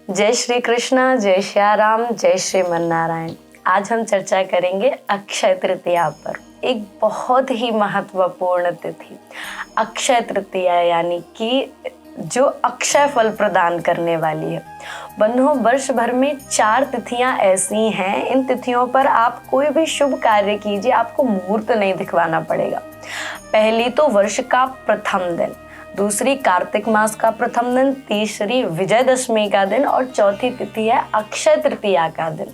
जय श्री कृष्णा, जय श्री राम, जय श्रीमन नारायण। आज हम चर्चा करेंगे अक्षय तृतीया पर। एक बहुत ही महत्वपूर्ण तिथि अक्षय तृतीया, यानी कि जो अक्षय फल प्रदान करने वाली है। बंधुओं, वर्ष भर में 4 तिथियां ऐसी हैं, इन तिथियों पर आप कोई भी शुभ कार्य कीजिए, आपको मुहूर्त नहीं दिखवाना पड़ेगा। पहली तो वर्ष का प्रथम दिन, दूसरी कार्तिक मास का प्रथम दिन, तीसरी विजयदशमी का दिन और चौथी तिथि है अक्षय तृतीया का दिन।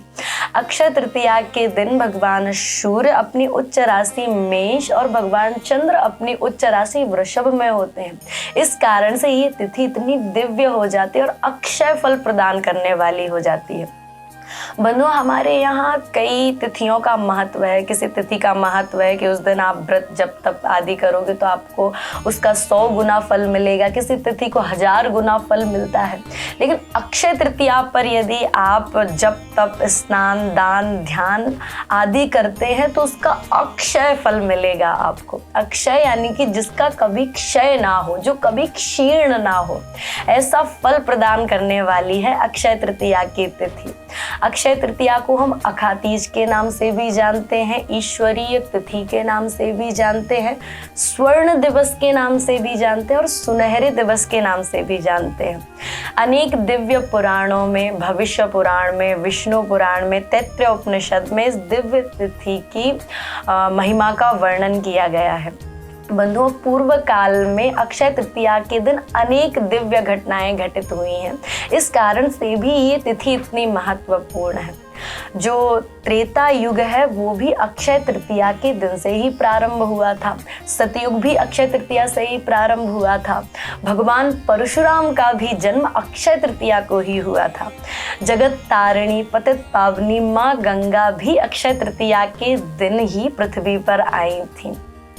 अक्षय तृतीया के दिन भगवान सूर्य अपनी उच्च राशि मेष और भगवान चंद्र अपनी उच्च राशि वृषभ में होते हैं। इस कारण से ये तिथि इतनी दिव्य हो जाती है और अक्षय फल प्रदान करने वाली हो जाती है। बंधुओं, हमारे यहाँ कई तिथियों का महत्व है। किसी तिथि का महत्व है कि उस दिन आप व्रत जप तप आदि करोगे तो आपको उसका 100 गुना फल मिलेगा, किसी तिथि को 1000 गुना फल मिलता है। लेकिन अक्षय तृतीया पर यदि आप जप तप स्नान दान ध्यान आदि करते हैं तो उसका अक्षय फल मिलेगा आपको। अक्षय यानी कि जिसका कभी क्षय ना हो, जो कभी क्षीण ना हो, ऐसा फल प्रदान करने वाली है अक्षय तृतीया की तिथि। अक्षय तृतीया को हम अखातीज के नाम से भी जानते हैं, ईश्वरीय तिथि के नाम से भी जानते हैं, स्वर्ण दिवस के नाम से भी जानते हैं और सुनहरे दिवस के नाम से भी जानते हैं। अनेक दिव्य पुराणों में, भविष्य पुराण में, विष्णु पुराण में, तैत्तिरीय उपनिषद में इस दिव्य तिथि की महिमा का वर्णन किया गया है। बंधुओं, पूर्व काल में अक्षय तृतीया के दिन अनेक दिव्य घटनाएं घटित हुई हैं। इस कारण से भी ये तिथि इतनी महत्वपूर्ण है। जो त्रेता युग है वो भी अक्षय तृतीया के दिन से ही प्रारंभ हुआ था। सतयुग भी अक्षय तृतीया से ही प्रारंभ हुआ था। भगवान परशुराम का भी जन्म अक्षय तृतीया को ही हुआ था। जगत तारिणी पतित पावनी माँ गंगा भी अक्षय तृतीया के दिन ही पृथ्वी पर आई थी।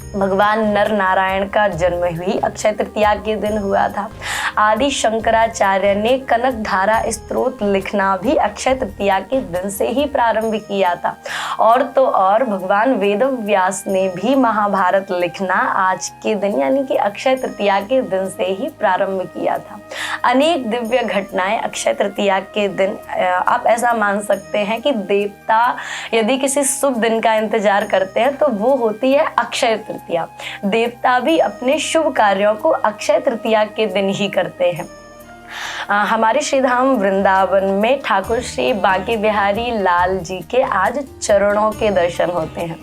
भगवान नर नारायण का जन्म भी अक्षय तृतीया के दिन हुआ था। आदि शंकराचार्य ने कनक धारा स्तोत्र लिखना भी अक्षय तृतीया के दिन से ही प्रारंभ किया था। और तो और भगवान वेद व्यास ने भी महाभारत लिखना आज के दिन यानी कि अक्षय तृतीया के दिन से ही प्रारंभ किया था। अनेक दिव्य घटनाएं अक्षय तृतीया के दिन, आप ऐसा मान सकते हैं कि देवता यदि किसी शुभ दिन का इंतजार करते हैं तो वो होती है अक्षय तृतीया। देवता भी अपने शुभ कार्यों को अक्षय तृतीया के दिन ही करते हैं। हमारे श्रीधाम वृंदावन में ठाकुर श्री बांके बिहारी लाल जी के आज चरणों के दर्शन होते हैं।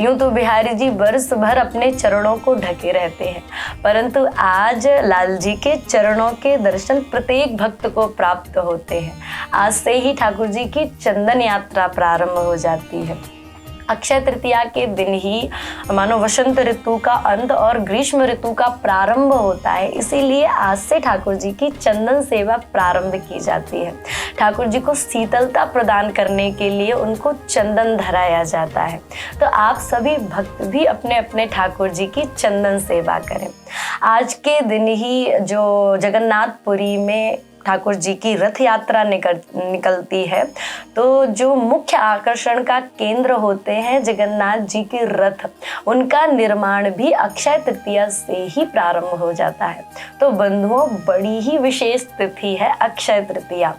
यूं तो बिहारी जी वर्ष भर अपने चरणों को ढके रहते हैं, परंतु आज लाल जी के चरणों के दर्शन प्रत्येक भक्त को प्राप्त होते हैं। आज से ही ठाकुर जी की चंदन यात्रा प्रारंभ हो जाती है। अक्षय तृतीया के दिन ही मानो वसंत ऋतु का अंत और ग्रीष्म ऋतु का प्रारंभ होता है, इसीलिए आज से ठाकुर जी की चंदन सेवा प्रारंभ की जाती है। ठाकुर जी को शीतलता प्रदान करने के लिए उनको चंदन धराया जाता है। तो आप सभी भक्त भी अपने अपने ठाकुर जी की चंदन सेवा करें। आज के दिन ही जो जगन्नाथपुरी में ठाकुर जी की रथ यात्रा निकलती है, तो जो मुख्य आकर्षण का केंद्र होते हैं जगन्नाथ जी के रथ, उनका निर्माण भी अक्षय तृतीया से ही प्रारंभ हो जाता है। तो बंधुओं, बड़ी ही विशेष तिथि है अक्षय तृतीया।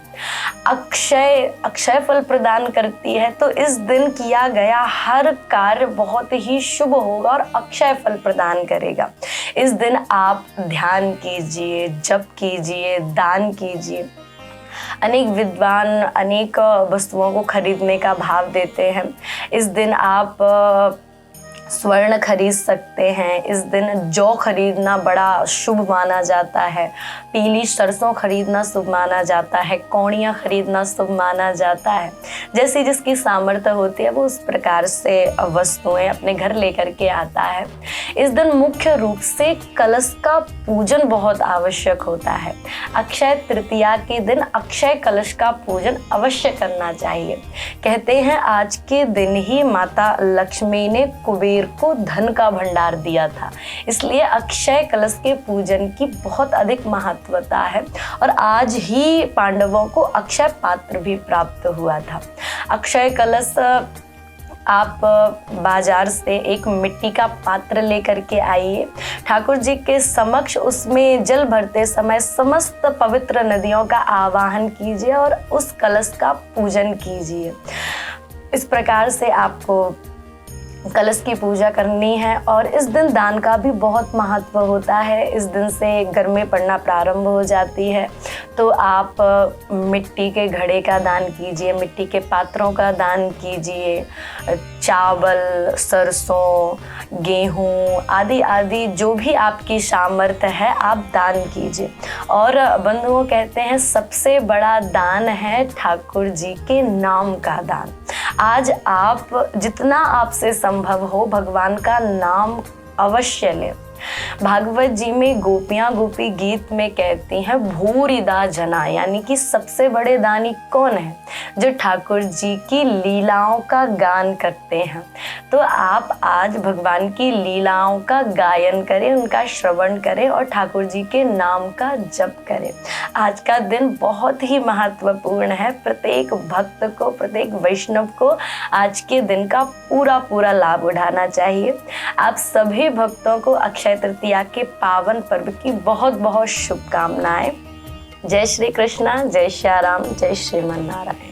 अक्षय फल प्रदान करती है, तो इस दिन किया गया हर कार्य बहुत ही शुभ होगा और अक्षय फल प्रदान करेगा। इस दिन आप ध्यान कीजिए, जप कीजिए, दान कीजिए। अनेक विद्वान अनेक वस्तुओं को खरीदने का भाव देते हैं। इस दिन आप स्वर्ण खरीद सकते हैं। इस दिन जौ खरीदना बड़ा शुभ माना जाता है। पीली सरसों खरीदना शुभ माना जाता है। कौड़ियाँ खरीदना शुभ माना जाता है। जैसी जिसकी सामर्थ्य होती है वो उस प्रकार से वस्तुएं अपने घर लेकर के आता है। इस दिन मुख्य रूप से कलश का पूजन बहुत आवश्यक होता है। अक्षय तृतीया के दिन अक्षय कलश का पूजन अवश्य करना चाहिए। कहते हैं आज के दिन ही माता लक्ष्मी ने कुबेर को धन का भंडार दिया था, इसलिए अक्षय कलश के पूजन की बहुत अधिक महत्वता है। और आज ही पांडवों को अक्षय पात्र भी प्राप्त हुआ था। अक्षय कलश आप बाजार से एक मिट्टी का पात्र लेकर के आइए। ठाकुर जी के समक्ष उसमें जल भरते समय समस्त पवित्र नदियों का आवाहन कीजिए और उस कलश का पूजन कीजिए। इस प्रकार से आपको कलश की पूजा करनी है। और इस दिन दान का भी बहुत महत्व होता है। इस दिन से गर्मी पड़ना प्रारंभ हो जाती है, तो आप मिट्टी के घड़े का दान कीजिए, मिट्टी के पात्रों का दान कीजिए, चावल, सरसों, गेहूँ आदि आदि जो भी आपकी सामर्थ्य है आप दान कीजिए। और बंधुओं, कहते हैं सबसे बड़ा दान है ठाकुर जी के नाम का दान। आज आप जितना आपसे संभव हो भगवान का नाम अवश्य लें। भागवत जी में गोपियां गोपी गीत में कहती हैं भूरिदा जना, यानी कि सबसे बड़े दानी कौन है? जो ठाकुर जी की लीलाओं का गान करते हैं। तो आप आज भगवान की लीलाओं का गायन करें, उनका श्रवण करें और ठाकुर जी के नाम का जप करें। आज का दिन बहुत ही महत्वपूर्ण है। प्रत्येक भक्त को, प्रत्येक वैष्णव को आज के दिन का पूरा लाभ उठाना चाहिए। आप सभी भक्तों को अक्षय तृतीया के पावन पर्व की बहुत बहुत शुभकामनाएं। जय श्री कृष्णा, जय श्री राम, जय श्रीमन नारायण।